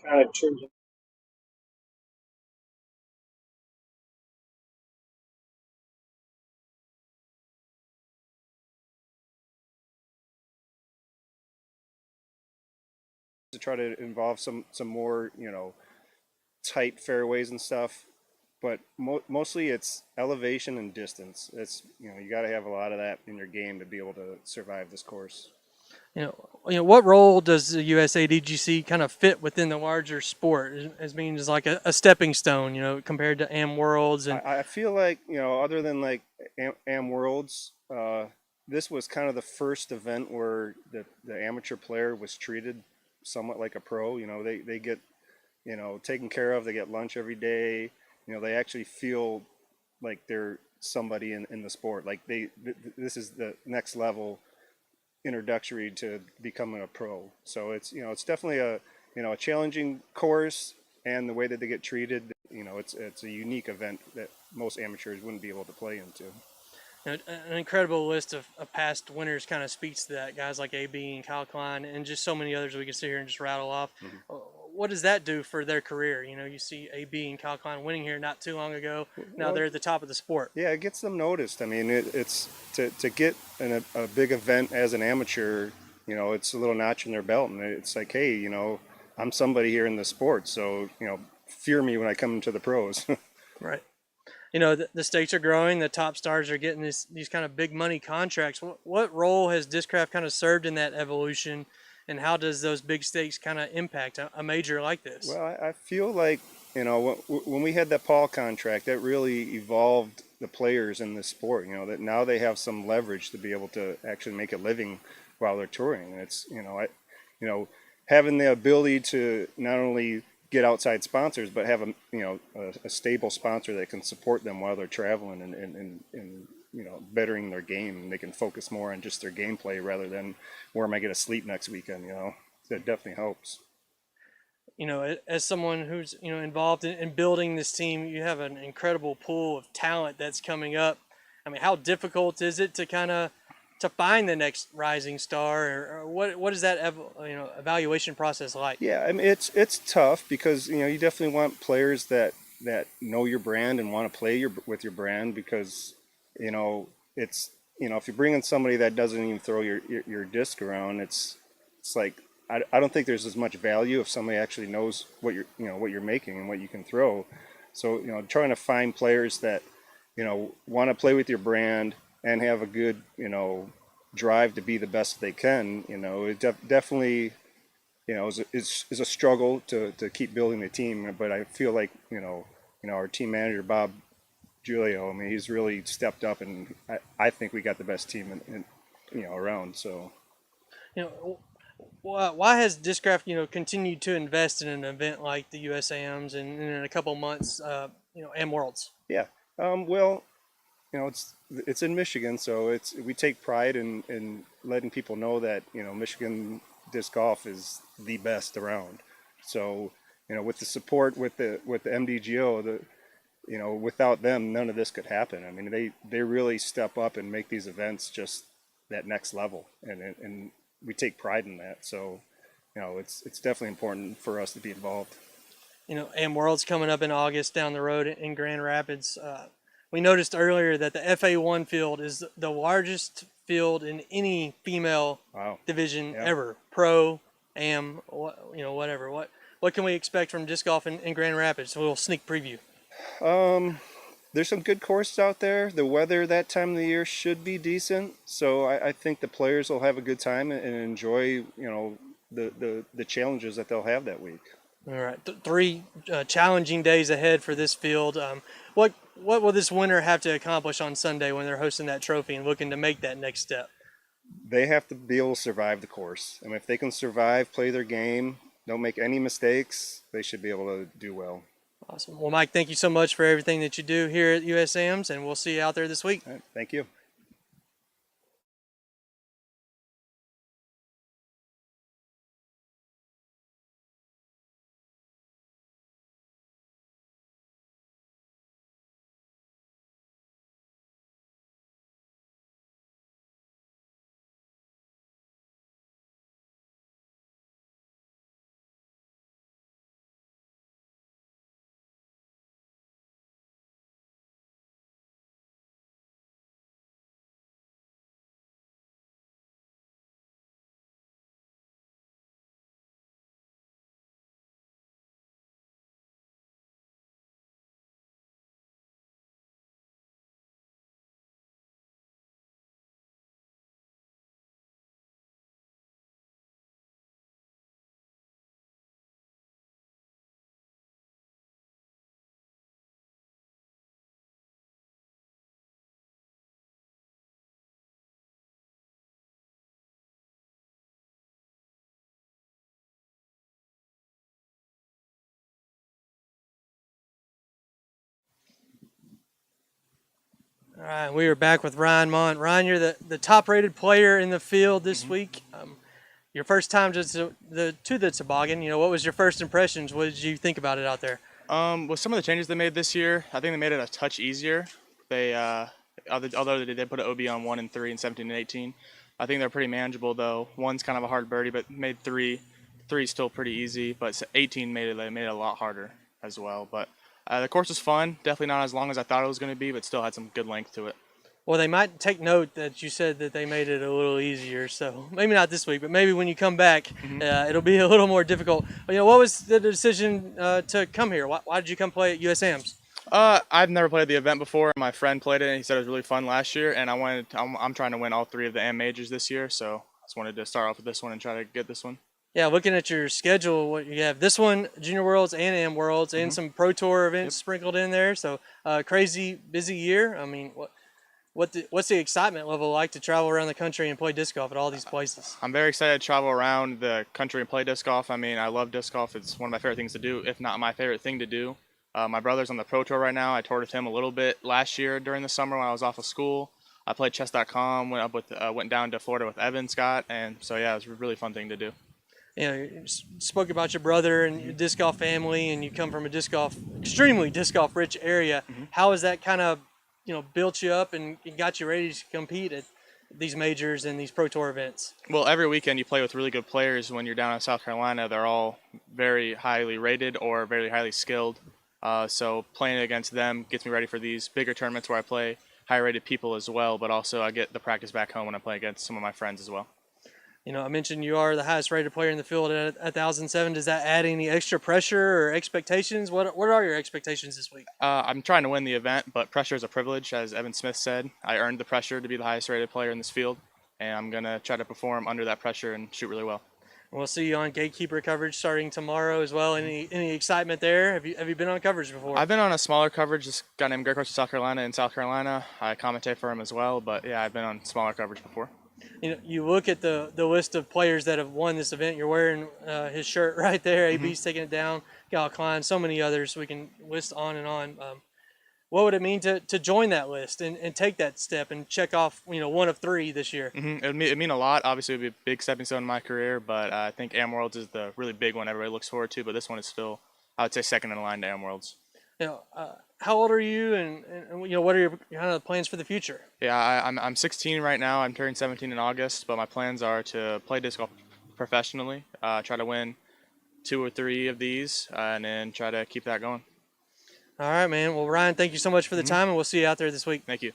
kind of changing to try to involve some more tight fairways and stuff. But mostly it's elevation and distance. It's you got to have a lot of that in your game to be able to survive this course. What role does the USADGC kind of fit within the larger sport as being as like a stepping stone, compared to Am Worlds and I feel like other than like Am Worlds, this was kind of the first event where the amateur player was treated somewhat like a pro. They get taken care of. They get lunch every day. They actually feel like they're somebody in the sport. Like this is the next level introductory to becoming a pro. So it's definitely a challenging course, and the way that they get treated, it's a unique event that most amateurs wouldn't be able to play into. an incredible list of past winners kind of speaks to that. Guys like AB and Kyle Klein and just so many others we can sit here and just rattle off. Mhm. What does that do for their career? You see AB and Kyle Klein winning here not too long ago. Now Well, they're at the top of the sport. yeah, it gets them noticed. I mean, it's to get a big event as an amateur. It's a little notch in their belt, and it's like, hey, I'm somebody here in the sport, so fear me when I come into the pros. Right. The stakes are growing. The top stars are getting these kind of big money contracts. What role has Discraft kind of served in that evolution, and how does those big stakes kind of impact a major like this? Well, I feel like when we had that Paul contract, that really evolved the players in this sport. That now they have some leverage to be able to actually make a living while they're touring. And it's you know having the ability to not only get outside sponsors, but have a stable sponsor that can support them while they're traveling and bettering their game. And they can focus more on just their gameplay rather than where am I going to sleep next weekend. That definitely helps. As someone who's involved in building this team, you have an incredible pool of talent that's coming up. I mean, how difficult is it to kind of to find the next rising star, or what is that evaluation process like? Yeah, I mean it's tough because you definitely want players that know your brand and want to play with your brand because it's if you're bringing somebody that doesn't even throw your disc around, it's like I don't think there's as much value if somebody actually knows what you're making and what you can throw. So trying to find players that want to play with your brand and have a good drive to be the best they can. It definitely is a struggle to keep building the team. But I feel like our team manager Bob Julio. I mean, he's really stepped up, and I think we got the best team around. So You know, why has Discraft continued to invest in an event like the USAMs and in a couple months, Am Worlds? yeah, well, it's in Michigan, so we take pride in letting people know that Michigan disc golf is the best around. So with the support with the MDGO, without them, none of this could happen. I mean, they really step up and make these events just that next level, and we take pride in that. So, it's definitely important for us to be involved. Am Worlds coming up in August down the road in Grand Rapids. We noticed earlier that the FA1 field is the largest field in any female Wow. division Yeah. ever. Pro, Am, whatever. What can we expect from disc golf in Grand Rapids? A little sneak preview. Um, there's some good courses out there. The weather that time of the year should be decent, so I think the players will have a good time and enjoy, the challenges that they'll have that week. All right, three challenging days ahead for this field. What will this winner have to accomplish on Sunday when they're hosting that trophy and looking to make that next step? They have to be able to survive the course. I mean, if they can survive, play their game, don't make any mistakes, they should be able to do well. Awesome. Well, Mike, thank you so much for everything that you do here at USAMs, and we'll see you out there this week. All right, thank you. All right, we are back with Ryan Mont. Ryan, you're the top-rated player in the field this week. Your first time to the toboggan. What was your first impressions? What did you think about it out there? With some of the changes they made this year, I think they made it a touch easier. They, although they did put an OB on 1 and 3 and 17 and 18, I think they're pretty manageable though. One's kind of a hard birdie, but made 3. 3's still pretty easy, but 18 made it a lot harder as well. But the course was fun. Definitely not as long as I thought it was going to be, but still had some good length to it. Well, they might take note that you said that they made it a little easier. So maybe not this week, but maybe when you come back, it'll be a little more difficult. What was the decision to come here? Why did you come play at USAMs? I've never played the event before. My friend played it, and he said it was really fun last year. And I'm trying to win all 3 of the AM majors this year, so I just wanted to start off with this one and try to get this one. Yeah, looking at your schedule, what you have this one, Junior Worlds and AM Worlds, and some Pro Tour events sprinkled in there. So crazy busy year. I mean, what's the excitement level like to travel around the country and play disc golf at all these places? I'm very excited to travel around the country and play disc golf. I mean, I love disc golf. It's one of my favorite things to do, if not my favorite thing to do. My brother's on the Pro Tour right now. I toured with him a little bit last year during the summer when I was off of school. I played chess.com, went down to Florida with Evan Scott, and so yeah, it was a really fun thing to do. You spoke about your brother and your disc golf family, and you come from a extremely disc golf rich area. How has that kind of, built you up and got you ready to compete at these majors and these Pro Tour events? Well, every weekend you play with really good players. When you're down in South Carolina, they're all very highly rated or very highly skilled. So playing against them gets me ready for these bigger tournaments where I play high-rated people as well, but also I get the practice back home when I play against some of my friends as well. I mentioned you are the highest rated player in the field at 1,007. Does that add any extra pressure or expectations? What are your expectations this week? I'm trying to win the event, but pressure is a privilege, as Evan Smith said. I earned the pressure to be the highest rated player in this field, and I'm going to try to perform under that pressure and shoot really well. We'll see you on Gatekeeper coverage starting tomorrow as well. Any excitement there? Have you been on coverage before? I've been on a smaller coverage. This guy named Greg Coach South Carolina in South Carolina. I commentate for him as well, but yeah, I've been on smaller coverage before. You look at the list of players that have won this event. You're wearing his shirt right there. AB's taking it down. Gal Klein, so many others. We can list on and on. What would it mean to join that list and take that step and check off, one of 3 this year? It'd mean a lot. Obviously, it would be a big stepping stone in my career, but I think AM Worlds is the really big one everybody looks forward to. But this one is still, I would say, second in line to AM Worlds. How old are you, and what are your kind of plans for the future? Yeah, I'm 16 right now. I'm turning 17 in August, but my plans are to play disc golf professionally, try to win 2 or 3 of these, and then try to keep that going. All right, man. Well, Ryan, thank you so much for the time, and we'll see you out there this week. Thank you.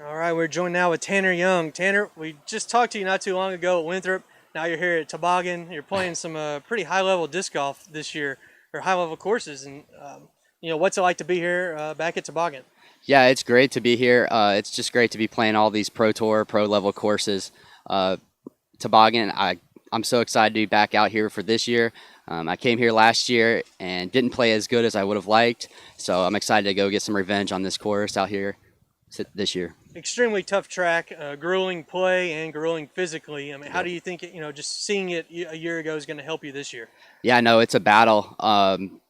All right, we're joined now with Tanner Young. Tanner, we just talked to you not too long ago at Winthrop. Now you're here at Toboggan. You're playing some pretty high-level disc golf this year, or high-level courses. And what's it like to be here back at Toboggan? Yeah, it's great to be here. It's just great to be playing all these pro tour, pro level courses. Toboggan, I'm so excited to be back out here for this year. I came here last year and didn't play as good as I would have liked, so I'm excited to go get some revenge on this course out here this year. Extremely tough track, grueling play and grueling physically. I mean, how do you think just seeing it a year ago is going to help you this year? Yeah, no, it's a battle,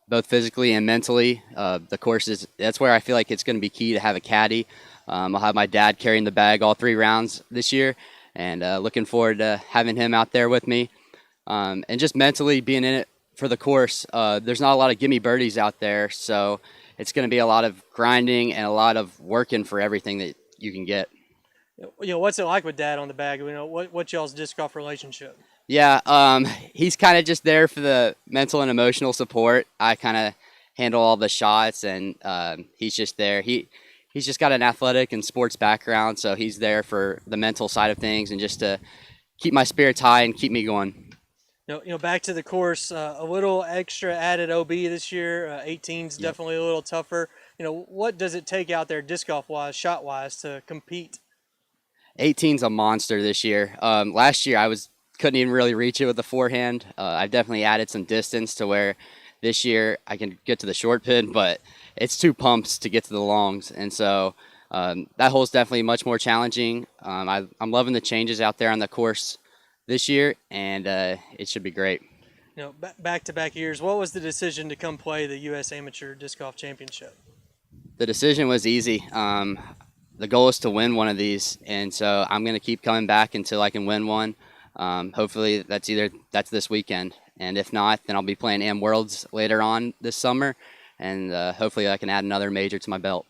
both physically and mentally. The course that's where I feel like it's going to be key to have a caddy. I'll have my dad carrying the bag all 3 rounds this year, and looking forward to having him out there with me. And just mentally being in it for the course, there's not a lot of gimme birdies out there, so it's going to be a lot of grinding and a lot of working for everything that you can get. What's it like with Dad on the bag? What's y'all's disc golf relationship? Yeah, he's kind of just there for the mental and emotional support. I kind of handle all the shots, and he's just there. He's just got an athletic and sports background, so he's there for the mental side of things and just to keep my spirits high and keep me going. Back to the course, a little extra added OB this year. 18's definitely a little tougher. What does it take out there, disc golf wise, shot wise, to compete? 18's a monster this year. Last year couldn't even really reach it with the forehand. I've definitely added some distance to where this year I can get to the short pin, but it's 2 pumps to get to the longs, and so that hole's definitely much more challenging. I'm loving the changes out there on the course this year, and it should be great. Back-to-back years, what was the decision to come play the U.S. Amateur Disc Golf Championship? The decision was easy. The goal is to win one of these, and so I'm going to keep coming back until I can win one. Hopefully that's this weekend, and if not, then I'll be playing Am Worlds later on this summer, and hopefully I can add another major to my belt.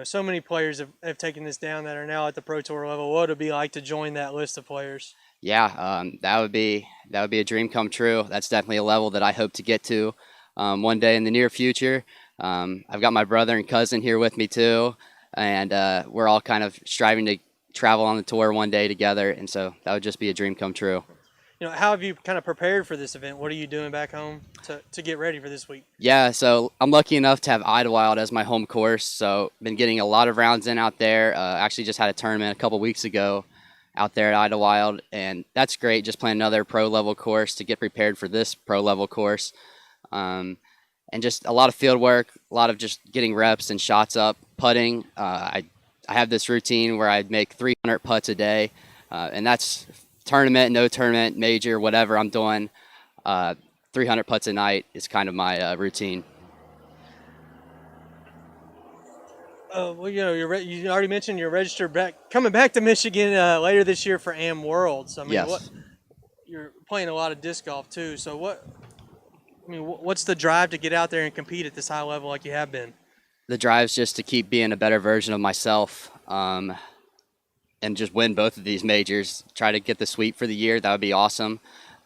So many players have taken this down that are now at the Pro Tour level. What would it be like to join that list of players? Yeah, that would be a dream come true. That's definitely a level that I hope to get to one day in the near future. I've got my brother and cousin here with me too, and we're all kind of striving to travel on the tour one day together, and so that would just be a dream come true. How have you kind of prepared for this event? What are you doing back home to get ready for this week? Yeah, so I'm lucky enough to have Idlewild as my home course, so been getting a lot of rounds in out there. Actually just had a tournament a couple weeks ago out there at Idlewild, and that's great, just playing another pro level course to get prepared for this pro level course. And just a lot of field work, a lot of just getting reps and shots up, putting. I have this routine where I make 300 putts a day, and that's tournament, no tournament, major, whatever I'm doing. 300 putts a night is kind of my routine. You already mentioned you're registered coming back to Michigan later this year for Am Worlds. Yes. You're playing a lot of disc golf too. So what's the drive to get out there and compete at this high level like you have been? The drive's just to keep being a better version of myself, and just win both of these majors. Try to get the sweep for the year. That would be awesome.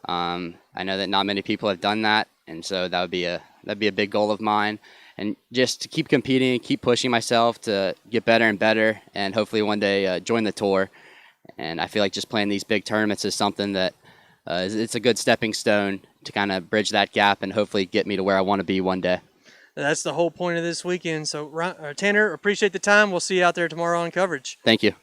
I know that not many people have done that, and so that'd be a big goal of mine. And just to keep competing, keep pushing myself to get better and better, and hopefully one day join the tour. And I feel like just playing these big tournaments is something that it's a good stepping stone to kind of bridge that gap and hopefully get me to where I want to be one day. That's the whole point of this weekend. So, Tanner, appreciate the time. We'll see you out there tomorrow on coverage. Thank you.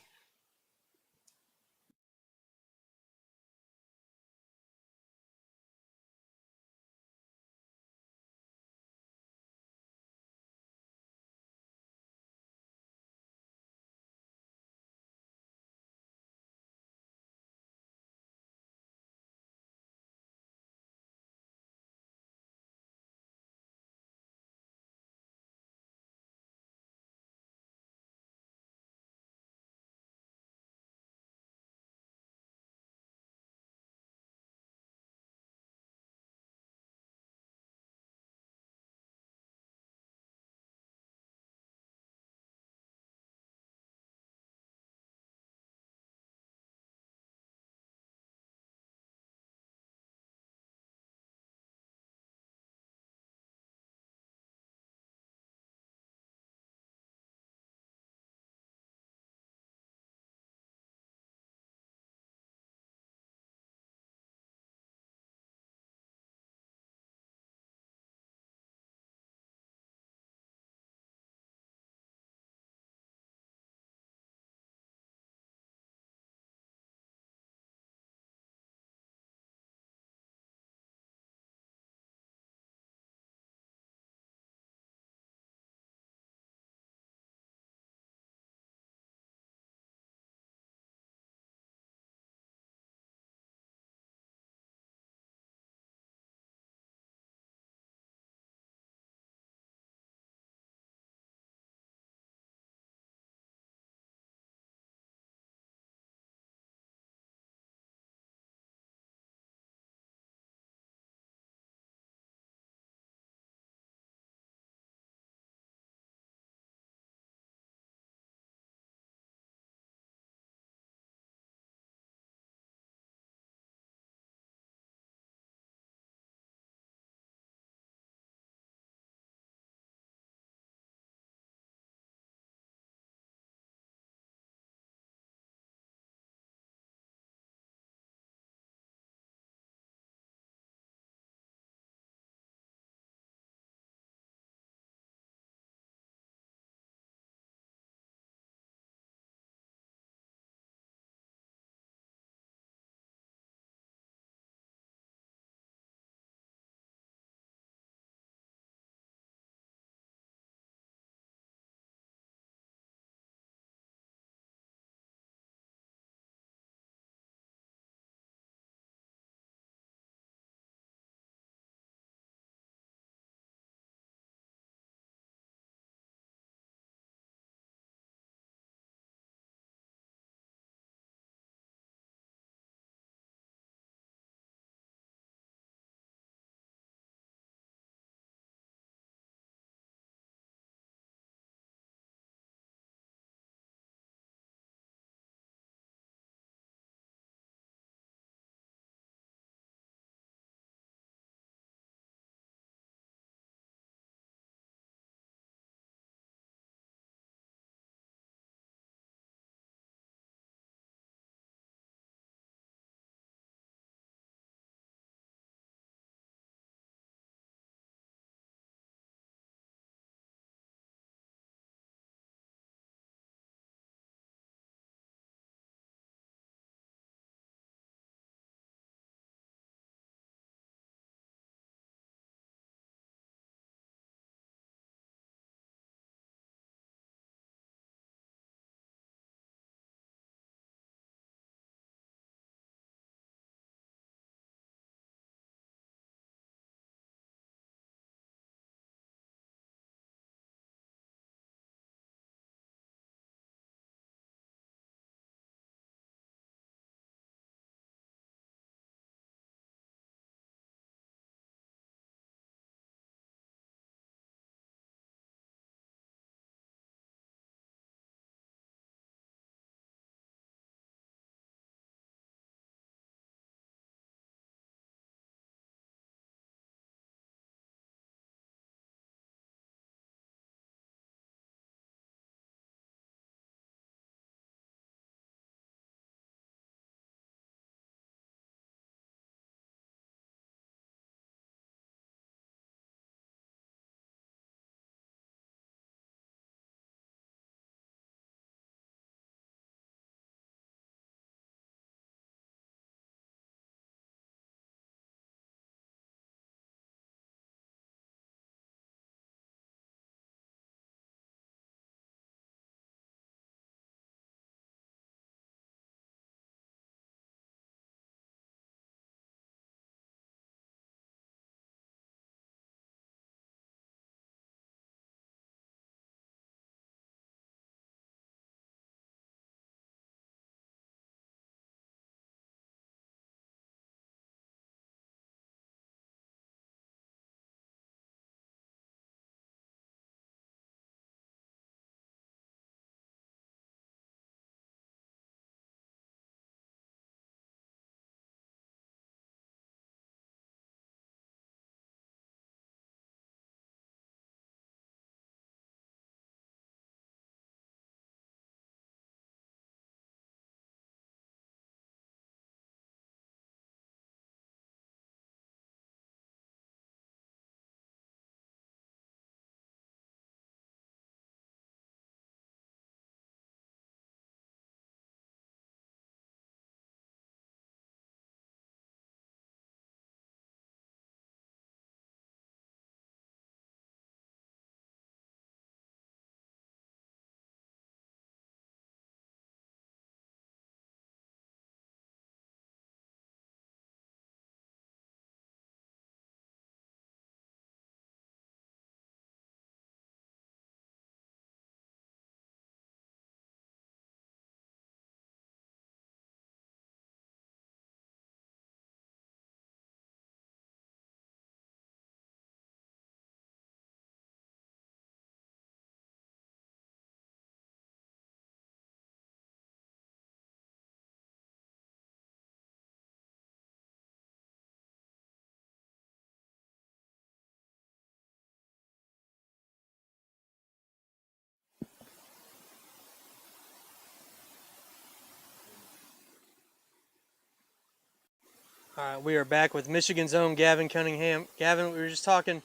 All right, we are back with Michigan's own Gavin Cunningham. Gavin, we were just talking.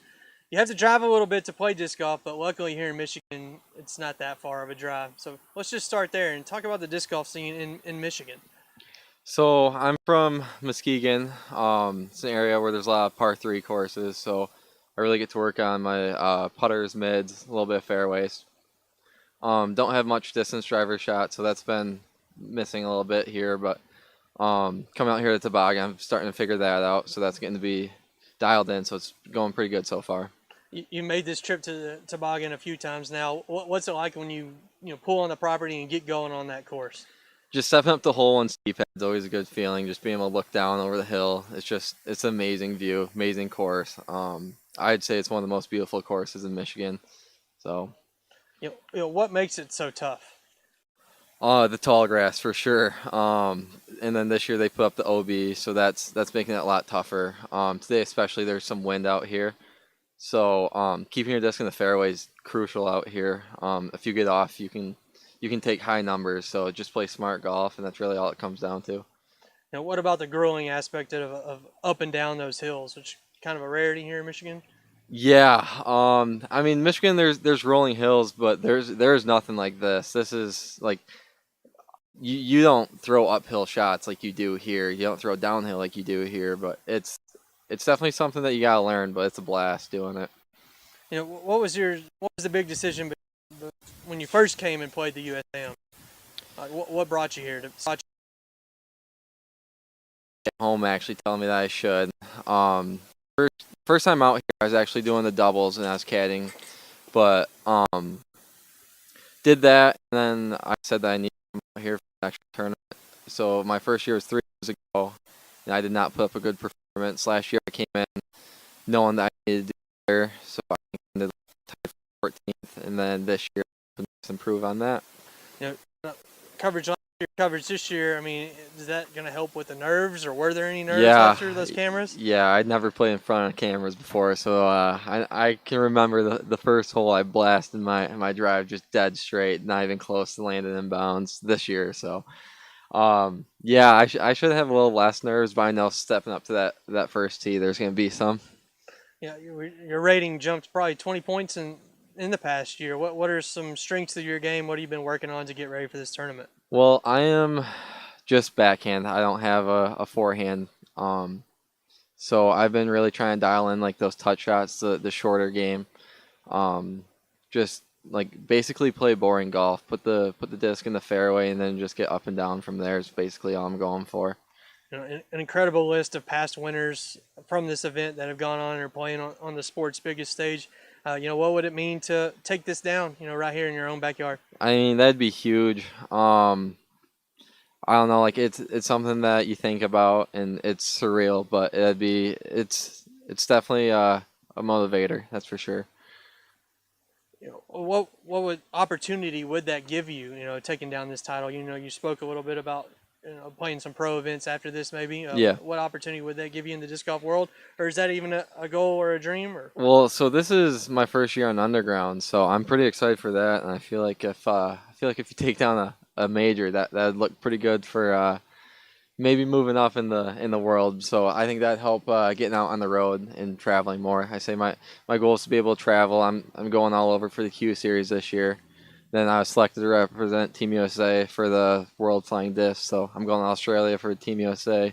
You have to drive a little bit to play disc golf, but luckily here in Michigan, it's not that far of a drive. So let's just start there and talk about the disc golf scene in Michigan. So I'm from Muskegon. It's an area where there's a lot of par 3 courses, so I really get to work on my putters, mids, a little bit of fairways. Don't have much distance driver shot, so that's been missing a little bit here, but coming out here to toboggan, I'm starting to figure that out, so that's getting to be dialed in, so it's going pretty good so far. You made this trip to the toboggan a few times now. What's it like when you pull on the property and get going on that course? Just stepping up the hole on steep head is always a good feeling. Just being able to look down over the hill, it's an amazing view, amazing course. I'd say it's one of the most beautiful courses in Michigan. So, what makes it so tough? The tall grass for sure. And then this year they put up the OB, so that's making it a lot tougher. Today especially, there's some wind out here, so keeping your disc in the fairway is crucial out here. If you get off, you can take high numbers. So just play smart golf, and that's really all it comes down to. Now, what about the grueling aspect of up and down those hills, which is kind of a rarity here in Michigan? Yeah, I mean Michigan, there's rolling hills, but there's nothing like this. This is like you don't throw uphill shots like you do here. You don't throw downhill like you do here, but it's definitely something that you gotta learn. But it's a blast doing it. What was the big decision when you first came and played the USAM? What brought you here at home actually telling me that I should. First time out here, I was actually doing the doubles and I was caddying, but did that, and then I said that I needed to come out here for the actual tournament. So my first year was 3 years ago, and I did not put up a good performance. Last year I came in knowing that I needed to do better, so I ended up tied for 14th, and then this year I can improve on that. Coverage last year, coverage this year, I mean, is that going to help with the nerves, or were there any nerves Yeah. after those cameras? Yeah, I'd never played in front of cameras before, so I can remember the first hole I blasted my drive just dead straight, not even close to landing in bounds this year. So, yeah, I should have a little less nerves, but I know stepping up to that first tee, there's going to be some. Yeah, your rating jumped probably 20 points in the past year. What are some strengths of your game? What have you been working on to get ready for this tournament? Well, I am just backhand. I don't have a forehand. So I've been really trying to dial in like those touch shots, the shorter game. Just like basically play boring golf. Put the disc in the fairway and then just get up and down from there is basically all I'm going for. An incredible list of past winners from this event that have gone on and are playing on the sport's biggest stage. What would it mean to take this down, right here in your own backyard? I mean, that'd be huge. I don't know, like it's something that you think about and it's surreal, but it's definitely a motivator, that's for sure. What opportunity would that give you, taking down this title? You spoke a little bit about playing some pro events after this, maybe. Yeah. What opportunity would that give you in the disc golf world, or is that even a goal or a dream? Or Well, so this is my first year on underground, so I'm pretty excited for that, and I feel like if you take down a major, that'd look pretty good for maybe moving up in the world. So I think that'd help getting out on the road and traveling more. I say my goal is to be able to travel. I'm going all over for the Q Series this year. Then I was selected to represent Team USA for the World Flying Disc. So I'm going to Australia for Team USA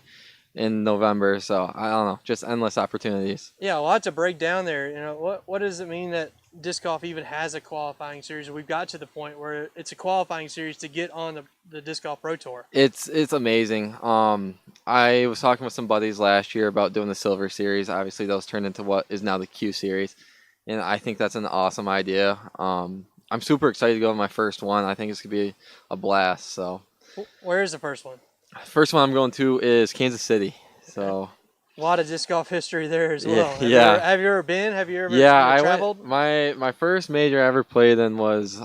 in November. So I don't know, just endless opportunities. Yeah, a lot to break down there. What does it mean that disc golf even has a qualifying series? We've got to the point where it's a qualifying series to get on the disc golf pro tour. It's amazing. I was talking with some buddies last year about doing the Silver Series. Obviously, those turned into what is now the Q Series, and I think that's an awesome idea. I'm super excited to go to my first one. I think it's gonna be a blast. So, where is the first one? First one I'm going to is Kansas City. So, a lot of disc golf history there as well. Yeah. Have you ever been? Have you ever traveled? My first major I ever played in was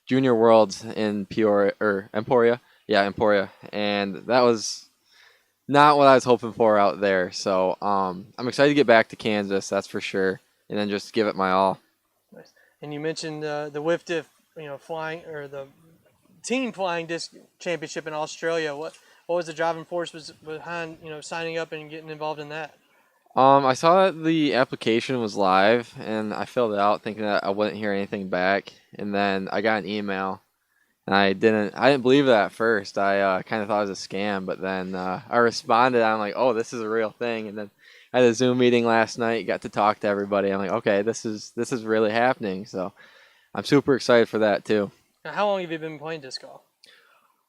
Junior Worlds in Emporia. Yeah, Emporia, and that was not what I was hoping for out there. So, I'm excited to get back to Kansas. That's for sure, and then just give it my all. Nice. And you mentioned the WIFDIF, flying, or the team flying disc championship in Australia. what was the driving force was behind signing up and getting involved in that? I saw that the application was live, and I filled it out thinking that I wouldn't hear anything back, and then I got an email, and I didn't believe it at first. I kind of thought it was a scam, but then I responded. I'm like, oh, this is a real thing, and then I had a Zoom meeting last night, got to talk to everybody. I'm like, okay, this is really happening. So I'm super excited for that too. Now, how long have you been playing disc golf?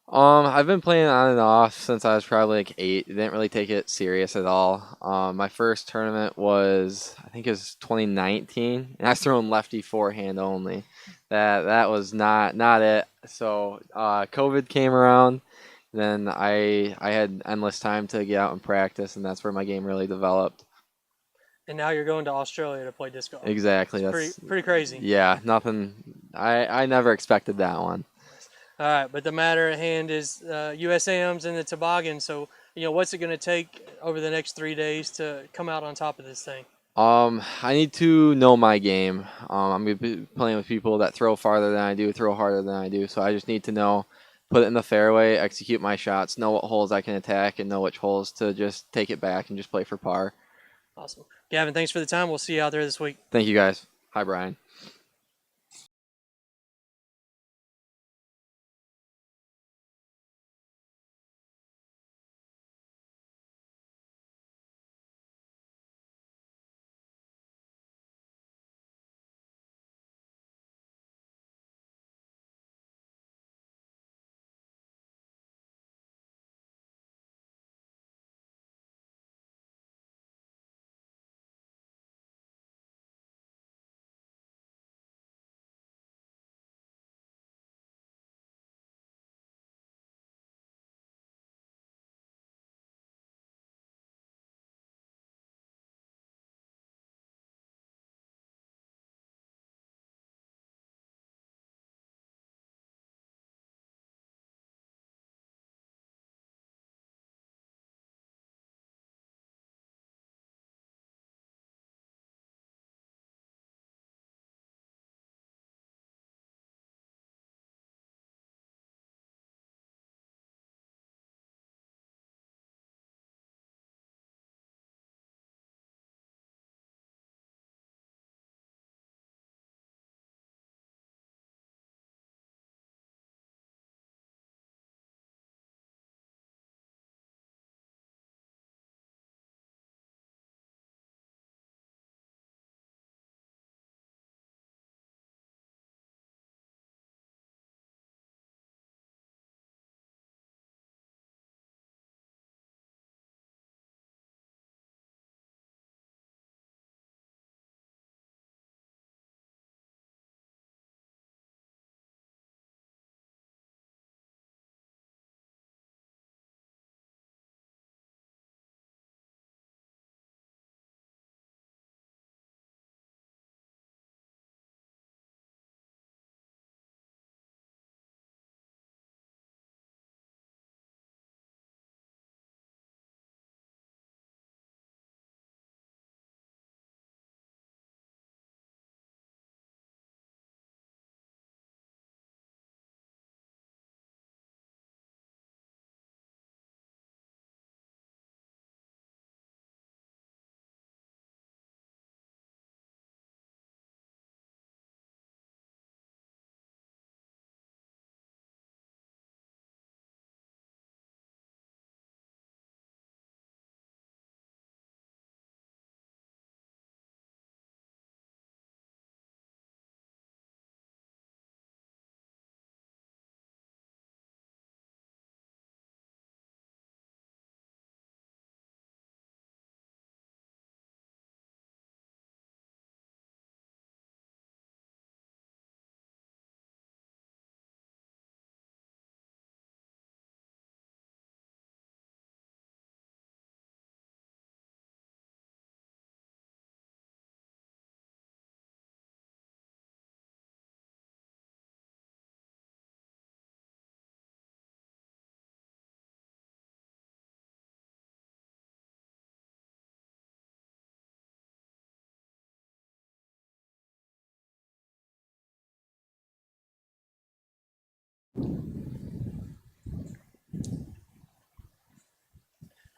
I've been playing on and off since I was probably like 8. Didn't really take it serious at all. My first tournament was, I think it was 2019, and I was throwing lefty forehand only. That was not it. So COVID came around, then I had endless time to get out and practice, and that's where my game really developed. And now you're going to Australia to play disc golf. Exactly. It's That's pretty crazy. Yeah, nothing. I never expected that one. All right, but the matter at hand is USAMs and the toboggan. So, what's it going to take over the next 3 days to come out on top of this thing? I need to know my game. I'm gonna be playing with people that throw farther than I do, throw harder than I do. So I just need to know, put it in the fairway, execute my shots, know what holes I can attack, and know which holes to just take it back and just play for par. Awesome. Gavin, thanks for the time. We'll see you out there this week. Thank you guys. Hi, Brian.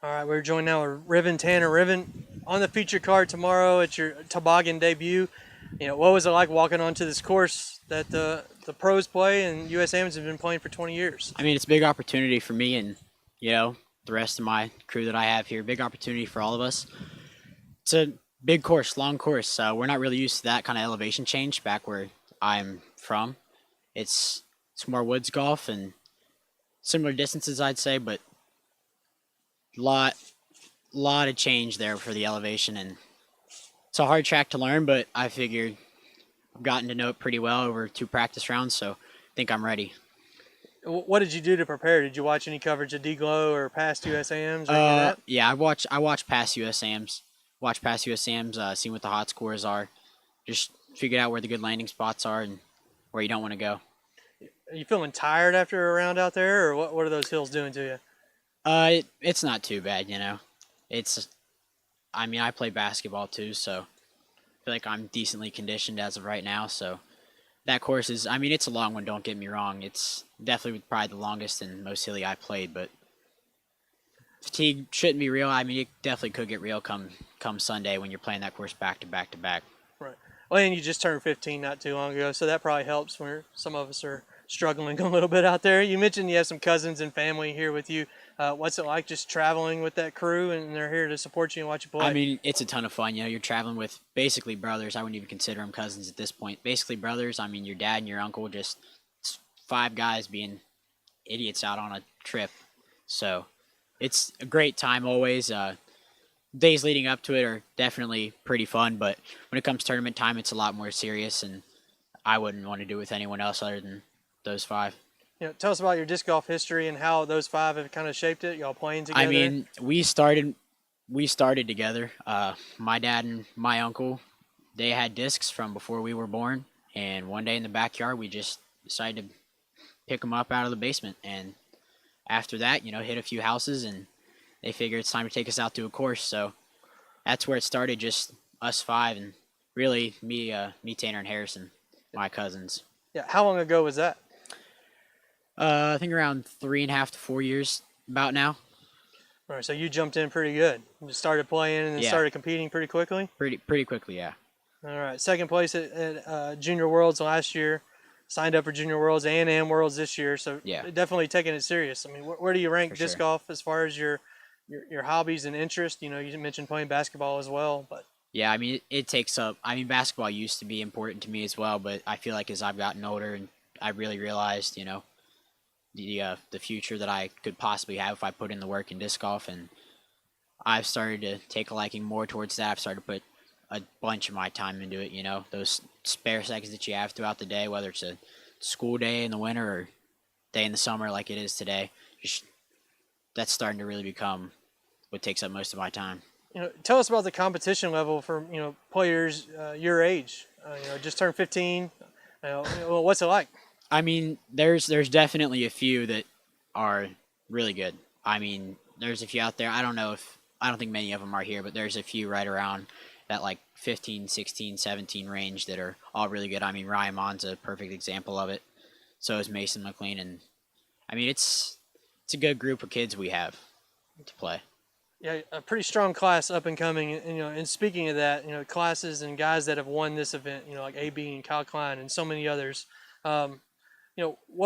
All right, we're joined now with Riven Tanner. Riven, on the feature card tomorrow, it's your toboggan debut. What was it like walking onto this course that the pros play and USAMs have been playing for 20 years? I mean, it's a big opportunity for me and, the rest of my crew that I have here. Big opportunity for all of us. It's a big course, long course. So we're not really used to that kind of elevation change back where I'm from. It's more woods golf and similar distances, I'd say, but lot of change there for the elevation, and it's a hard track to learn, but I figured I've gotten to know it pretty well over 2 practice rounds, so I think I'm ready. What did you do to prepare? Did you watch any coverage of D-Glow or past USAMs or any of that? Yeah, I watched past USAMs. Seen what the hot scores are. Just figured out where the good landing spots are and where you don't want to go. Are you feeling tired after a round out there, or what are those hills doing to you? It's not too bad, I play basketball too, so I feel like I'm decently conditioned as of right now. So that course is, it's a long one, don't get me wrong. It's definitely probably the longest and most hilly I played, but fatigue shouldn't be real. It definitely could get real come Sunday when you're playing that course back to back to back. Right. Well, and you just turned 15 not too long ago, so that probably helps where some of us are struggling a little bit out there. You mentioned you have some cousins and family here with you. What's it like just traveling with that crew, and they're here to support you and watch you play? It's a ton of fun. You're traveling with basically brothers. I wouldn't even consider them cousins at this point. Basically brothers. Your dad and your uncle, just 5 guys being idiots out on a trip. So it's a great time always. Days leading up to it are definitely pretty fun, but when it comes to tournament time, it's a lot more serious, and I wouldn't want to do it with anyone else other than those 5. Tell us about your disc golf history and how those 5 have kind of shaped it. Y'all playing together? We started together. My dad and my uncle, they had discs from before we were born, and one day in the backyard, we just decided to pick them up out of the basement, and after that, hit a few houses, and they figured it's time to take us out to a course. So that's where it started, just us 5, and really me, Tanner, and Harrison, my cousins. Yeah. How long ago was that? I think around 3.5 to 4 years about now. All right, so you jumped in pretty good. You started playing and then started competing pretty quickly? Pretty quickly, yeah. All right, second place at Junior Worlds last year. Signed up for Junior Worlds and Am Worlds this year, so definitely taking it serious. Where do you rank disc golf as far as your hobbies and interest? You mentioned playing basketball as well, but yeah, it takes up. Basketball used to be important to me as well, but I feel like as I've gotten older and I really realized, the future that I could possibly have if I put in the work in disc golf, and I've started to take a liking more towards that. I've started to put a bunch of my time into it, those spare seconds that you have throughout the day, whether it's a school day in the winter or day in the summer like it is today, that's starting to really become what takes up most of my time. Tell us about the competition level for players your age. Just turned 15. What's it like? There's definitely a few that are really good. There's a few out there. I don't think many of them are here, but there's a few right around that like 15, 16, 17 range that are all really good. Ryan Mon's a perfect example of it. So is Mason McLean, and it's a good group of kids we have to play. Yeah, a pretty strong class up and coming. And speaking of that, classes and guys that have won this event, like AB and Kyle Klein and so many others. What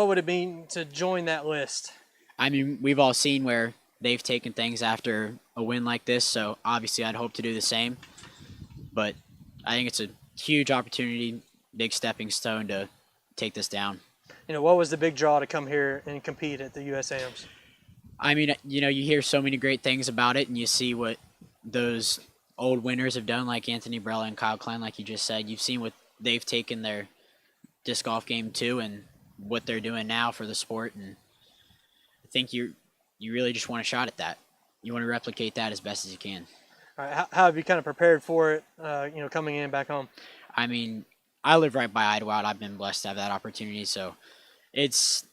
would it mean to join that list? We've all seen where they've taken things after a win like this, so obviously I'd hope to do the same. But I think it's a huge opportunity, big stepping stone to take this down. What was the big draw to come here and compete at the USAMs? You hear so many great things about it, and you see what those old winners have done, like Anthony Brella and Kyle Klein, like you just said. You've seen what they've taken their disc golf game to and what they're doing now for the sport, and I think you really just want a shot at that. You want to replicate that as best as you can. All right, how have you kind of prepared for it, coming in back home? I live right by Idlewild. I've been blessed to have that opportunity, so it's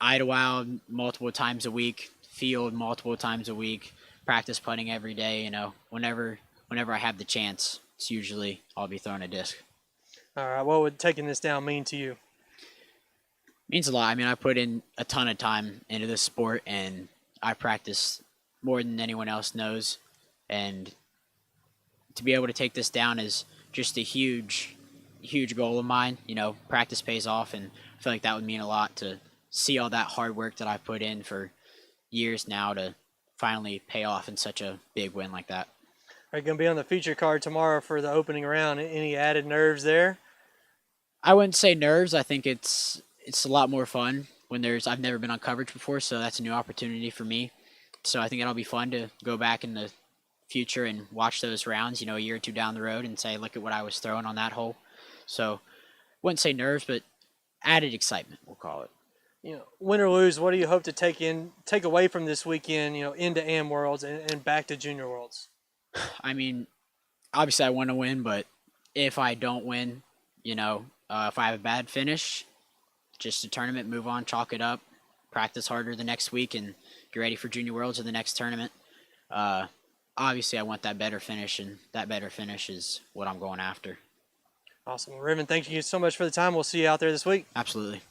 Idlewild multiple times a week, field multiple times a week, practice putting every day. Whenever I have the chance, it's usually I'll be throwing a disc. All right, what would taking this down mean to you? Means a lot. I put in a ton of time into this sport, and I practice more than anyone else knows. And to be able to take this down is just a huge, huge goal of mine. You know, practice pays off, and I feel like that would mean a lot to see all that hard work that I've put in for years now to finally pay off in such a big win like that. Are you going to be on the feature card tomorrow for the opening round? Any added nerves there? I wouldn't say nerves. I think it's a lot more fun when I've never been on coverage before, so that's a new opportunity for me. So I think it'll be fun to go back in the future and watch those rounds, you know, a year or two down the road and say, look at what I was throwing on that hole. So wouldn't say nerves, but added excitement, we'll call it. You know, win or lose, what do you hope to take away from this weekend, you know, into AM Worlds and back to Junior Worlds? I mean, obviously I want to win, but if I don't win, you know, if I have a bad finish, just a tournament, move on, chalk it up, practice harder the next week, and get ready for Junior Worlds or the next tournament. Obviously, I want that better finish, and that better finish is what I'm going after. Awesome. Riven, thank you so much for the time. We'll see you out there this week. Absolutely.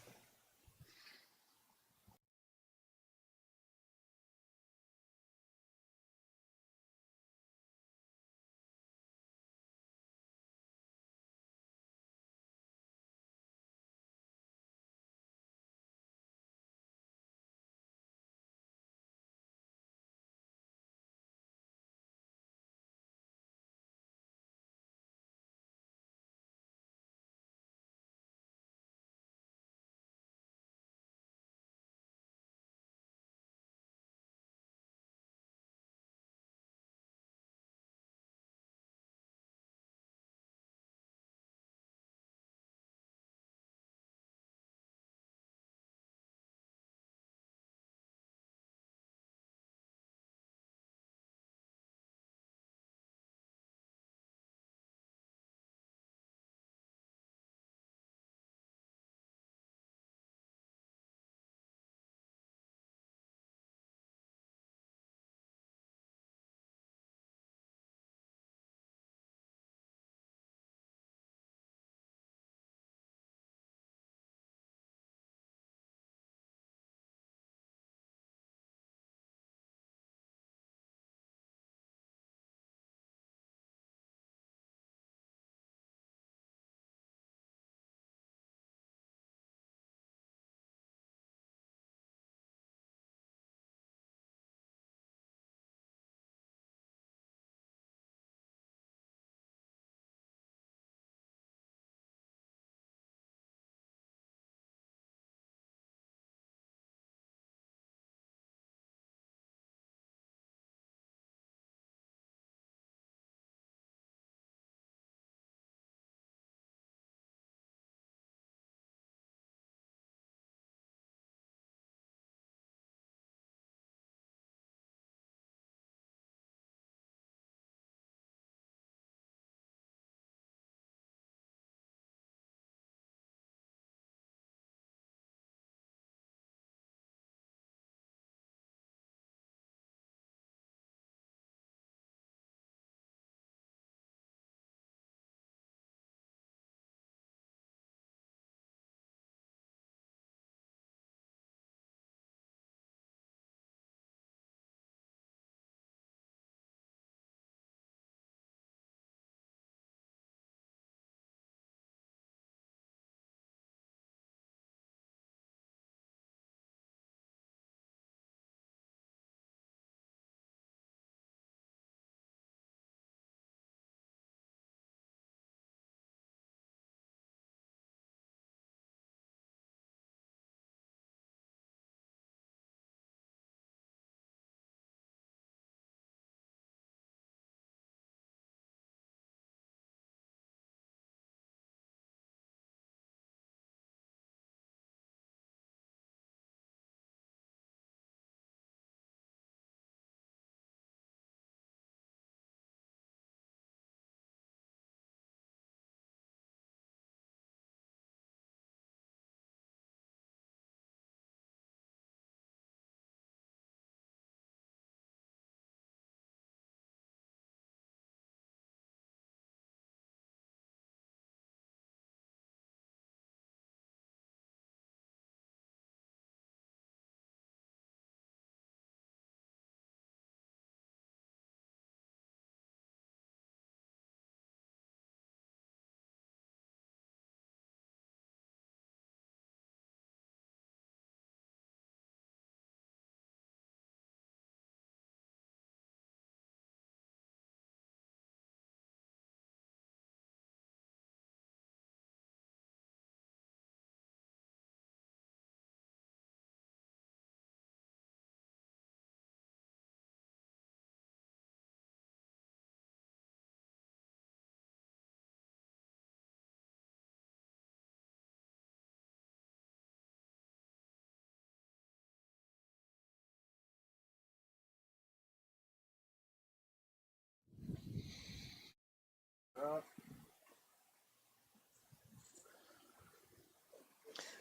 All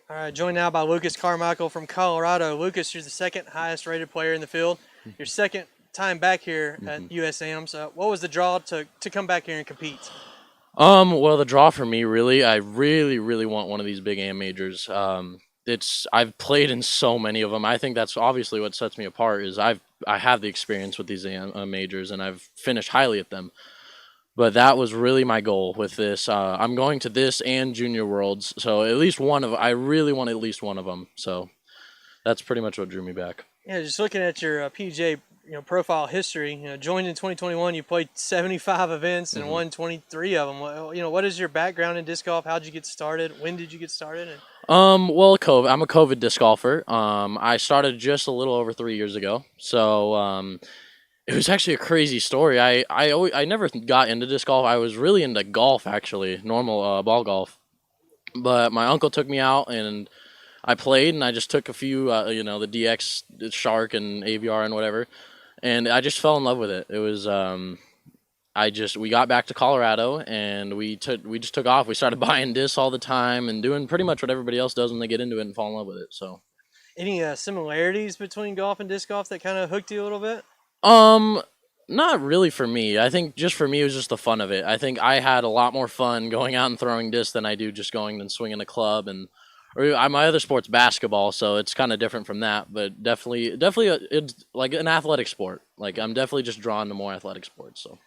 right, joined now by Lucas Carmichael from Colorado. Lucas, you're the second highest rated player in the field. Your second time back here at USAM. So what was the draw to come back here and compete? Well, the draw for me, really, I really want one of these big AM majors. I've played in so many of them. I think that's obviously what sets me apart is I have the experience with these AM majors and I've finished highly at them. But that was really my goal with this. I'm going to this and Junior Worlds, so at least I really want at least one of them. So that's pretty much what drew me back. Yeah, just looking at your PDGA profile history, joined in 2021, you played 75 events and won 23 of them. What is your background in disc golf? How'd you get started? When did you get started? Well, I'm a COVID disc golfer. I started just a little over 3 years ago. So, it was actually a crazy story. I never got into disc golf. I was really into golf, actually, normal ball golf. But my uncle took me out and I played, and I just took a few, the DX, the Shark, and AVR and whatever, and I just fell in love with it. It was, we got back to Colorado, and we just took off. We started buying discs all the time and doing pretty much what everybody else does when they get into it and fall in love with it. So, any similarities between golf and disc golf that kind of hooked you a little bit? Not really for me. I think just for me, it was just the fun of it. I think I had a lot more fun going out and throwing discs than I do just going and swinging a club. My other sport's basketball, so it's kind of different from that. But definitely, it's like an athletic sport. Like I'm definitely just drawn to more athletic sports. So.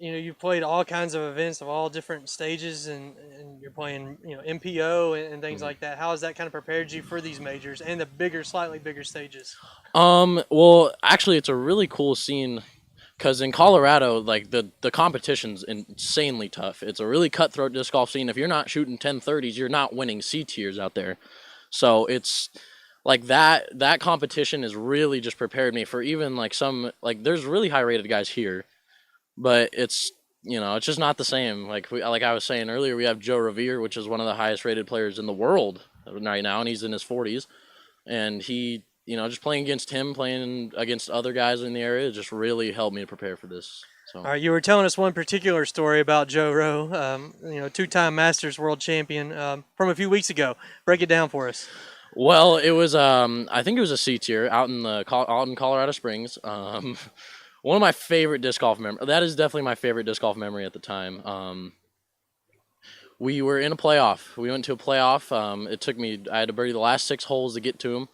You've played all kinds of events of all different stages, and you're playing, MPO and things like that. How has that kind of prepared you for these majors and the slightly bigger stages? Well, actually, it's a really cool scene because in Colorado, like the competition's insanely tough. It's a really cutthroat disc golf scene. If you're not shooting 1030s, you're not winning C tiers out there. So it's like that competition has really just prepared me for even there's really high rated guys here. But it's just not the same. Like I was saying earlier, we have Joe Riviere, which is one of the highest rated players in the world right now, and he's in his 40s. And he, just playing against him, playing against other guys in the area, just really helped me to prepare for this. So. All right, you were telling us one particular story about Joe Rowe, two-time Masters world champion from a few weeks ago. Break it down for us. Well, it was I think it was a C tier out in Colorado Springs. One of my favorite disc golf memories. That is definitely my favorite disc golf memory at the time. We were in a playoff. We went to a playoff. I had to birdie the last 6 holes to get to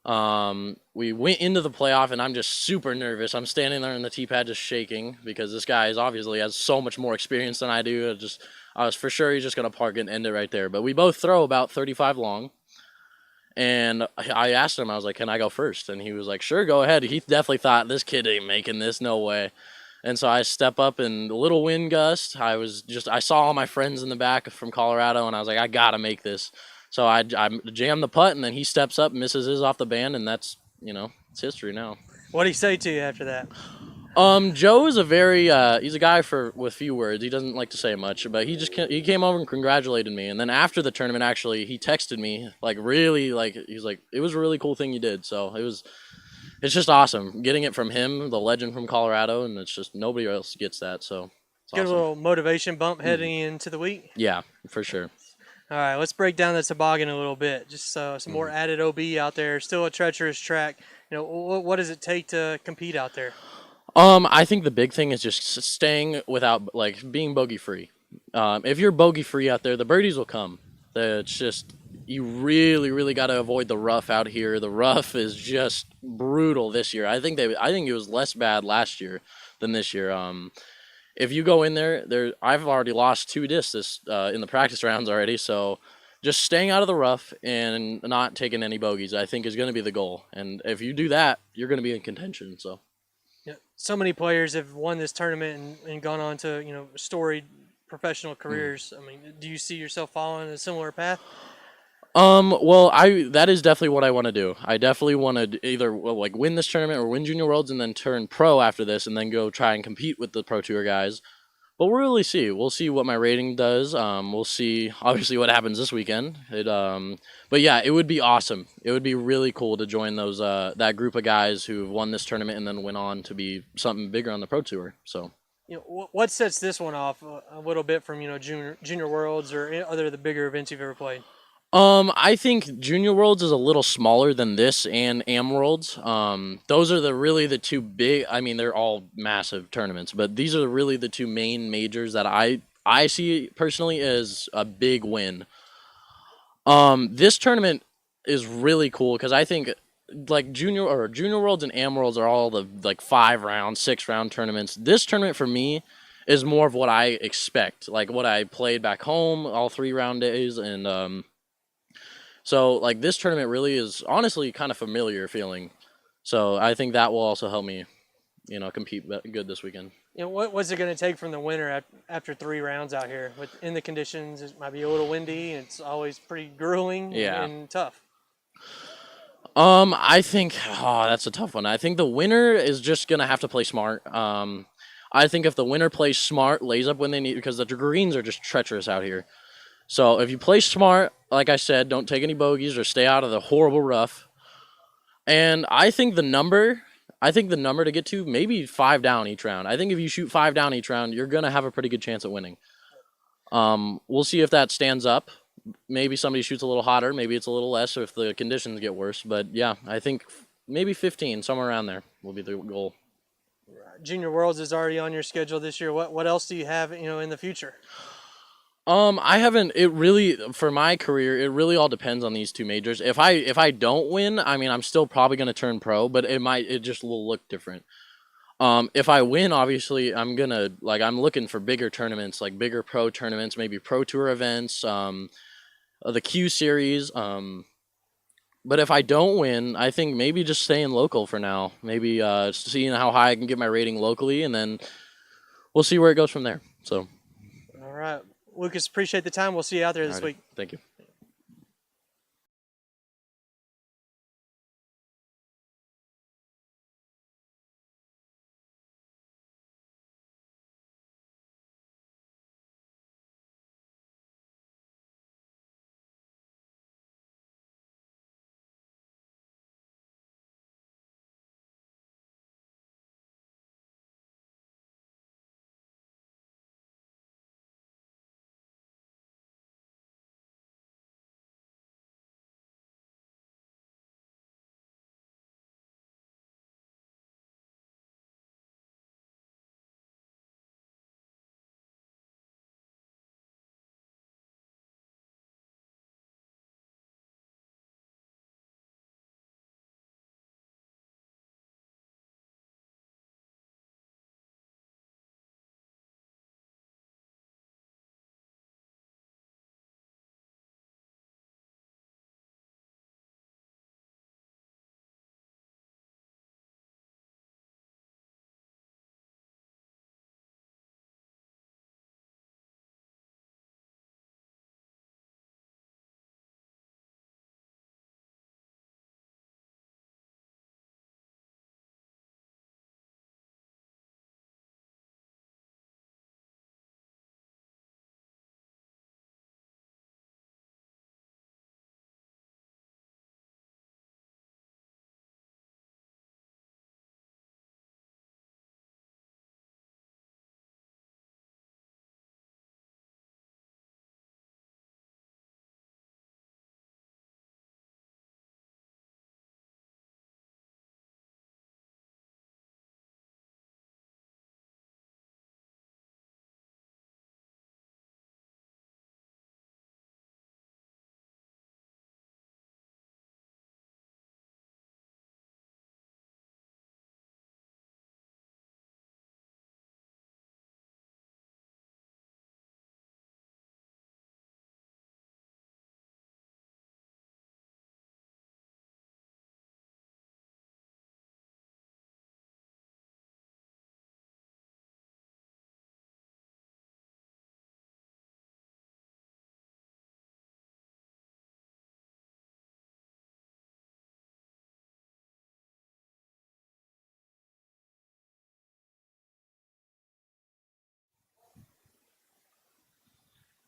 him. We went into the playoff, and I'm just super nervous. I'm standing there in the tee pad just shaking because this guy obviously has so much more experience than I do. I was for sure he's just going to park it and end it right there. But we both throw about 35 long. And I asked him, I was like, can I go first? And he was like, sure, go ahead. He definitely thought, this kid ain't making this, no way. And so I step up in a little wind gust. I saw all my friends in the back from Colorado, and I was like, I got to make this. So I jammed the putt, and then he steps up, misses his off the band, and that's, it's history now. What did he say to you after that? Joe is he's a guy with few words. He doesn't like to say much, but he came over and congratulated me. And then after the tournament, actually, he texted me, he's like, it was a really cool thing you did. So it's just awesome getting it from him, the legend from Colorado, and it's just nobody else gets that. So it's Good awesome. little motivation bump heading into the week. Yeah, for sure. All right, let's break down the toboggan a little bit. Just some more added OB out there. Still a treacherous track. What does it take to compete out there? I think the big thing is just staying without, being bogey free. If you're bogey free out there, the birdies will come. It's just, you really, really got to avoid the rough out here. The rough is just brutal this year. I think it was less bad last year than this year. If you go in there, I've already lost 2 discs in the practice rounds already. So just staying out of the rough and not taking any bogeys, I think, is going to be the goal. And if you do that, you're going to be in contention. So. Yeah, so many players have won this tournament and gone on to storied professional careers. I mean, do you see yourself following a similar path? Well, that is definitely what I want to do. I definitely want to either win this tournament or win Junior Worlds and then turn pro after this and then go try and compete with the Pro Tour guys. But we'll really see. We'll see what my rating does. We'll see, obviously, what happens this weekend. But yeah, it would be awesome. It would be really cool to join that group of guys who've won this tournament and then went on to be something bigger on the Pro Tour. So. What sets this one off a little bit from junior worlds or any other of the bigger events you've ever played? I think Junior Worlds is a little smaller than this and Am Worlds. Those are really the two big. I mean, they're all massive tournaments, but these are really the two main majors that I see personally as a big win. This tournament is really cool because I think like Junior Worlds and Am Worlds are all the like 5-round, 6-round tournaments. This tournament for me is more of what I expect, like what I played back home, all 3-round days, and so like this tournament really is honestly kind of familiar feeling. So I think that will also help me, compete good this weekend. What's it going to take from the winner after 3 rounds out here? In the conditions, it might be a little windy. It's always pretty grueling and tough. I think that's a tough one. I think the winner is just gonna have to play smart. I think if the winner plays smart, lays up when they need, because the greens are just treacherous out here. So if you play smart, like I said, don't take any bogeys or stay out of the horrible rough. And I think the number to get to, maybe 5 down each round. I think if you shoot 5 down each round, you're gonna have a pretty good chance at winning. We'll see if that stands up. Maybe somebody shoots a little hotter, maybe it's a little less, or if the conditions get worse. But yeah, I think maybe 15, somewhere around there, will be the goal. Junior Worlds is already on your schedule this year. What else do you have, in the future? I haven't. It really, for my career, it really all depends on these two majors. If I don't win, I mean, I'm still probably gonna turn pro, but it just will look different. If I win, obviously, I'm looking for bigger tournaments, like bigger pro tournaments, maybe pro tour events, the Q series. But if I don't win, I think maybe just staying local for now. Maybe seeing how high I can get my rating locally, and then we'll see where it goes from there. So. All right, Lucas, appreciate the time. We'll see you out there this week. Thank you.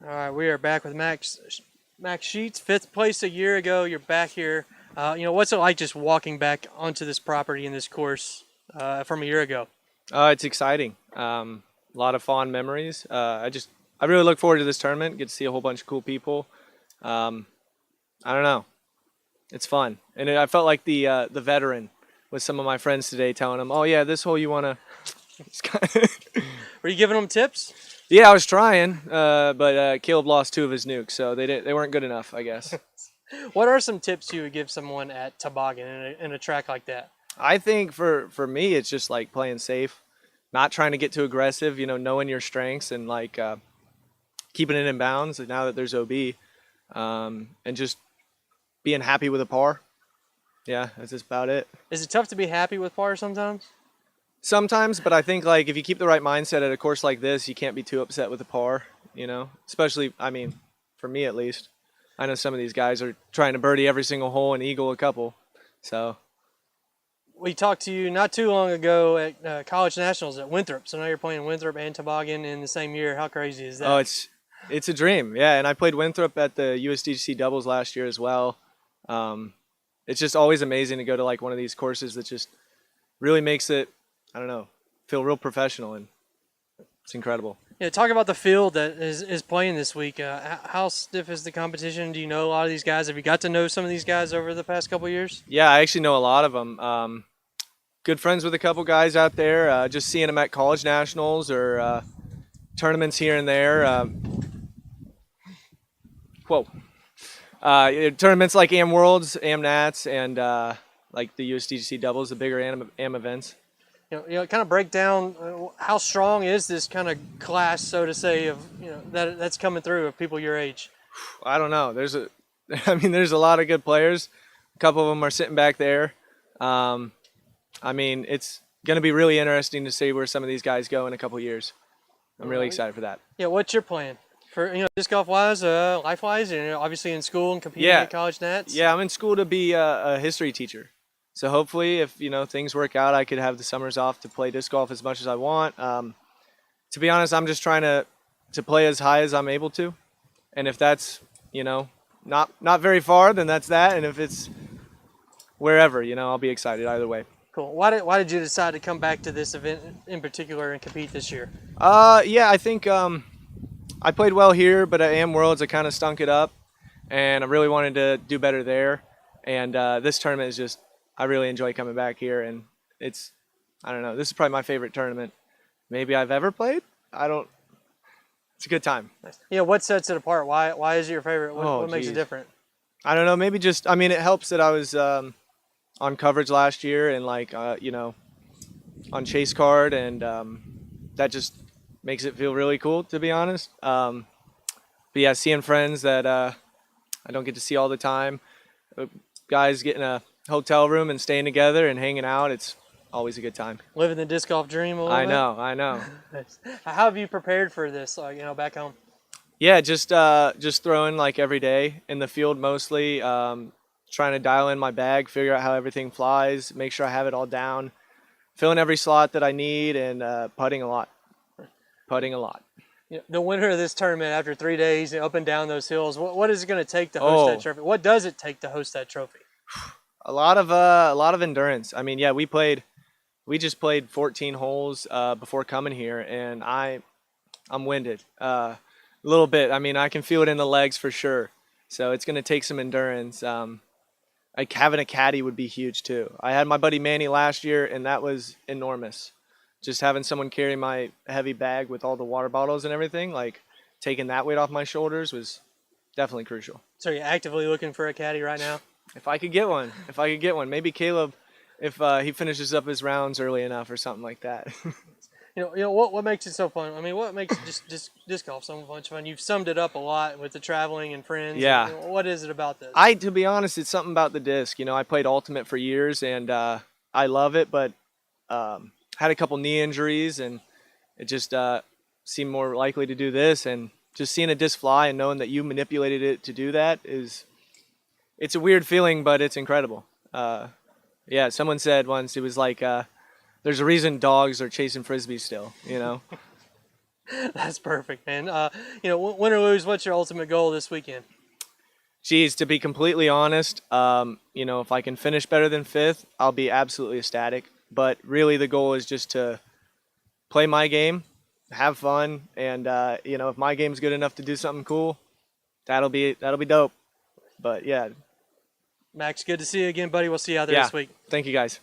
All right, we are back with Max Sheets, 5th place a year ago. You're back here. What's it like just walking back onto this property in this course from a year ago? It's exciting. a lot of fond memories. I really look forward to this tournament. Get to see a whole bunch of cool people. I don't know. It's fun, and I felt like the veteran with some of my friends today, telling them, "Oh yeah, this hole you wanna." Were you giving them tips? Yeah, I was trying, but Caleb lost 2 of his nukes, so they weren't good enough, I guess. What are some tips you would give someone at toboggan in a track like that? I think for me, it's just like playing safe, not trying to get too aggressive. Knowing your strengths and like keeping it in bounds. Now that there's OB, and just being happy with a par. Yeah, that's just about it. Is it tough to be happy with par sometimes? Sometimes, but I think like if you keep the right mindset at a course like this, you can't be too upset with the par. Especially, I mean, for me at least. I know some of these guys are trying to birdie every single hole and eagle a couple. So We talked to you not too long ago at College Nationals at Winthrop. So now you're playing Winthrop and toboggan in the same year. How crazy is that? Oh, it's a dream. Yeah, and I played Winthrop at the USDGC doubles last year as well. It's just always amazing to go to like one of these courses that just really makes it, I don't know, feel real professional, and it's incredible. Yeah, talk about the field that is playing this week. How stiff is the competition? Do you know a lot of these guys? Have you got to know some of these guys over the past couple of years? Yeah, I actually know a lot of them. Good friends with a couple guys out there. Just seeing them at college nationals or tournaments here and there. Tournaments like AM Worlds, AM Nats, and like the USDGC doubles, the bigger AM events. Kind of break down how strong is this kind of class, so to say, of that's coming through of people your age. I don't know. There's a lot of good players. A couple of them are sitting back there. It's going to be really interesting to see where some of these guys go in a couple years. I'm really excited for that. Yeah, what's your plan for disc golf wise, life wise, and obviously in school and competing at college nats? Yeah, I'm in school to be a history teacher. So hopefully, if things work out, I could have the summers off to play disc golf as much as I want. To be honest, I'm just trying to play as high as I'm able to, and if that's not very far, then that's that. And if it's wherever, I'll be excited either way. Cool. Why did you decide to come back to this event in particular and compete this year? Yeah, I think I played well here, but at AM Worlds I kind of stunk it up, and I really wanted to do better there. And this tournament is just, I really enjoy coming back here, and it's, I don't know, this is probably my favorite tournament maybe I've ever played. It's a good time. Yeah, what sets it apart? Why is it your favorite? What makes it different? I don't know, maybe just, it helps that I was on coverage last year and on Chase Card, and that just makes it feel really cool, to be honest. But yeah, seeing friends that I don't get to see all the time, guys getting a hotel room and staying together and hanging out, it's always a good time. Living the disc golf dream a little bit. I know. How have you prepared for this, back home? Yeah, just throwing like every day in the field mostly, trying to dial in my bag, figure out how everything flies, make sure I have it all down, filling every slot that I need, and putting a lot. The winner of this tournament, after 3 days up and down those hills, what is it going to take to host that trophy? What does it take to host that trophy? A lot of endurance. We just played 14 holes before coming here, and I'm winded a little bit. I can feel it in the legs for sure. So it's going to take some endurance. Like having a caddy would be huge too. I had my buddy Manny last year, and that was enormous. Just having someone carry my heavy bag with all the water bottles and everything, like taking that weight off my shoulders, was definitely crucial. So you're actively looking for a caddy right now? If I could get one. Maybe Caleb, if he finishes up his rounds early enough or something like that. What makes it so fun? What makes just disc golf so much fun? You've summed it up a lot with the traveling and friends. Yeah. What is it about this? To be honest, it's something about the disc. I played Ultimate for years, and I love it, but had a couple knee injuries, and it just seemed more likely to do this. And just seeing a disc fly and knowing that you manipulated it to do that it's a weird feeling, but it's incredible. Yeah, someone said once, it was like, there's a reason dogs are chasing frisbees still, That's perfect, man. Win or lose, what's your ultimate goal this weekend? Geez, to be completely honest, if I can finish better than 5th, I'll be absolutely ecstatic. But really the goal is just to play my game, have fun, and you know, if my game's good enough to do something cool, that'll be dope. But yeah, Max, good to see you again, buddy. We'll see you out there yeah. this week. Thank you guys.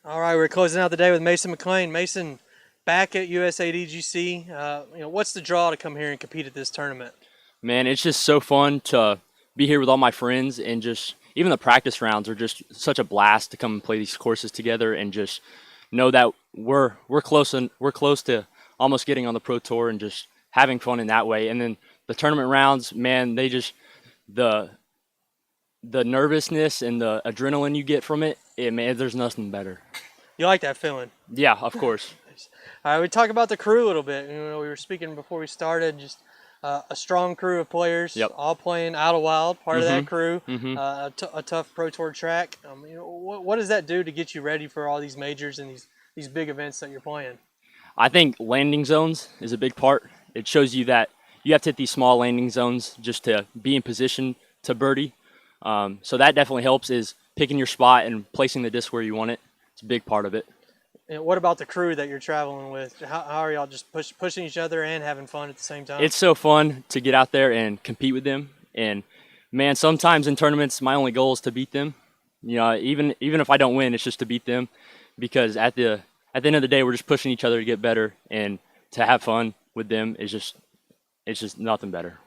All right, we're closing out the day with Mason McClean. Mason, back at USADGC. What's the draw to come here and compete at this tournament? Man, it's just so fun to be here with all my friends, and just even the practice rounds are just such a blast to come and play these courses together, and just know that we're close to almost getting on the pro tour, and just having fun in that way. And then the tournament rounds, man, they just the nervousness and the adrenaline you get from it, man, there's nothing better. You like that feeling? Yeah, of course. All right, we talk about the crew a little bit. You know, we were speaking before we started, just a strong crew of players, Yep. all playing Idlewild, part of that crew, Mhm. a tough Pro Tour track. You know, what does that do to get you ready for all these majors and these big events that you're playing? I think landing zones is a big part. It shows you that you have to hit these small landing zones just to be in position to birdie. So that definitely helps, is picking your spot and placing the disc where you want it. It's a big part of it. And what about the crew that you're traveling with? How are y'all just pushing each other and having fun at the same time? It's so fun to get out there and compete with them. And man, sometimes in tournaments, my only goal is to beat them. You know, even if I don't win, it's just to beat them, because at the end of the day, we're just pushing each other to get better, and to have fun with them is just nothing better.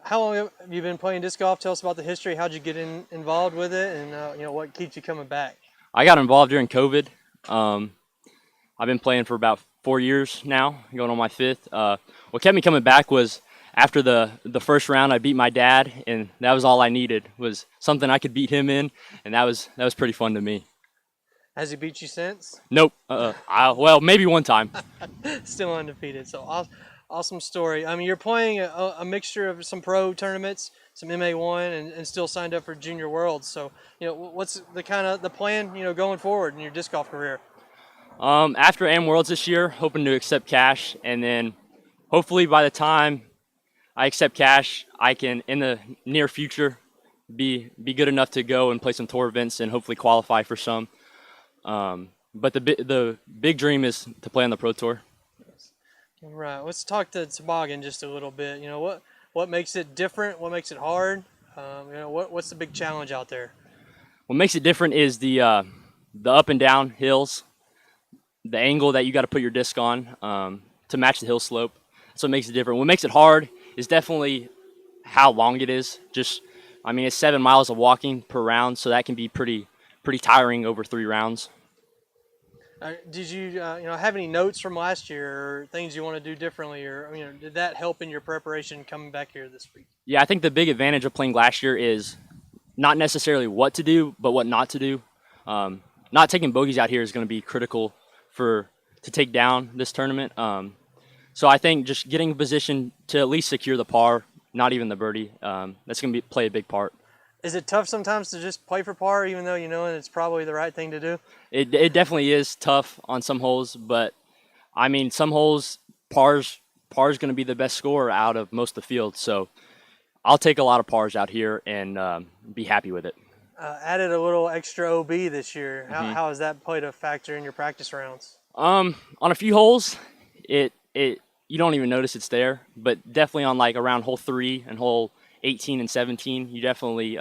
How long have you been playing disc golf? Tell us about the history. How'd you get involved with it, and you know, what keeps you coming back? I got involved during COVID. I've been playing for about 4 years now, going on my 5th. What kept me coming back was after the first round, I beat my dad, and that was all I needed, was something I could beat him in, and that was pretty fun to me. Has he beat you since? Nope. Well, maybe one time. Still undefeated. So awesome story. I mean, you're playing a mixture of some pro tournaments, some MA1, and still signed up for Junior Worlds. So, you know, what's the plan, you know, going forward in your disc golf career? After AM Worlds this year, hoping to accept cash, and then hopefully by the time I accept cash, I can, in the near future, be good enough to go and play some tour events and hopefully qualify for some. But the big dream is to play on the Pro Tour. All right, let's talk to toboggan just a little bit. You know, what makes it different? What makes it hard? You know, what's the big challenge out there? What makes it different is the up and down hills, the angle that you got to put your disc on to match the hill slope. That's what makes it different. What makes it hard is definitely how long it is. I mean, it's 7 miles of walking per round, so that can be pretty tiring over 3 rounds. Did you have any notes from last year, or things you want to do differently, or did that help in your preparation coming back here this week? Yeah, I think the big advantage of playing last year is not necessarily what to do, but what not to do. Not taking bogeys out here is going to be critical to take down this tournament. So I think just getting a position to at least secure the par, not even the birdie, that's going to play a big part. Is it tough sometimes to just play for par, even though you know it's probably the right thing to do? It definitely is tough on some holes, but I mean, some holes, par's going to be the best score out of most of the field. So I'll take a lot of pars out here and be happy with it. Added a little extra OB this year. How has that played a factor in your practice rounds? On a few holes, you don't even notice it's there, but definitely on like around hole 3 and hole 18 and 17, you definitely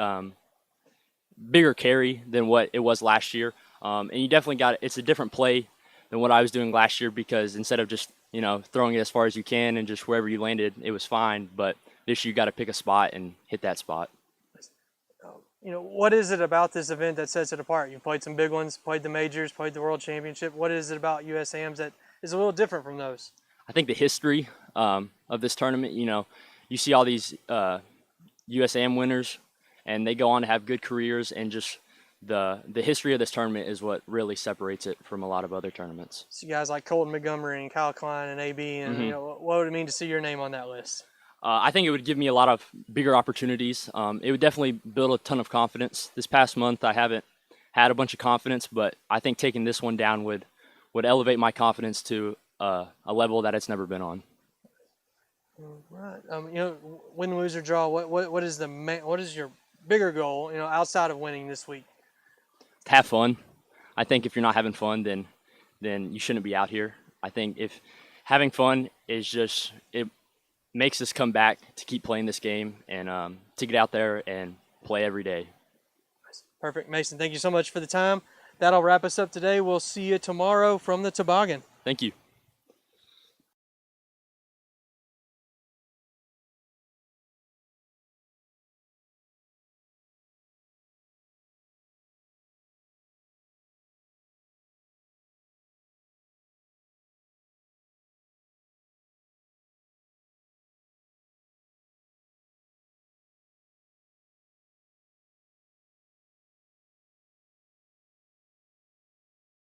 bigger carry than what it was last year, and you definitely it's a different play than what I was doing last year, because instead of just throwing it as far as you can and just wherever you landed, it was fine. But this year you got to pick a spot and hit that spot. What is it about this event that sets it apart? You played some big ones, played the majors, played the World Championship. What is it about USAMs that is a little different from those? I think the history of this tournament. You see all these USAM winners, and they go on to have good careers, and just the history of this tournament is what really separates it from a lot of other tournaments. So guys like Colton Montgomery and Kyle Klein and AB, and what would it mean to see your name on that list? I think it would give me a lot of bigger opportunities. It would definitely build a ton of confidence. This past month, I haven't had a bunch of confidence, but I think taking this one down would elevate my confidence to a level that it's never been on. Right. Win, lose, or draw. What is your bigger goal? Outside of winning this week. Have fun. I think if you're not having fun, then you shouldn't be out here. I think if having fun is it makes us come back to keep playing this game and to get out there and play every day. Perfect, Mason. Thank you so much for the time. That'll wrap us up today. We'll see you tomorrow from the toboggan. Thank you.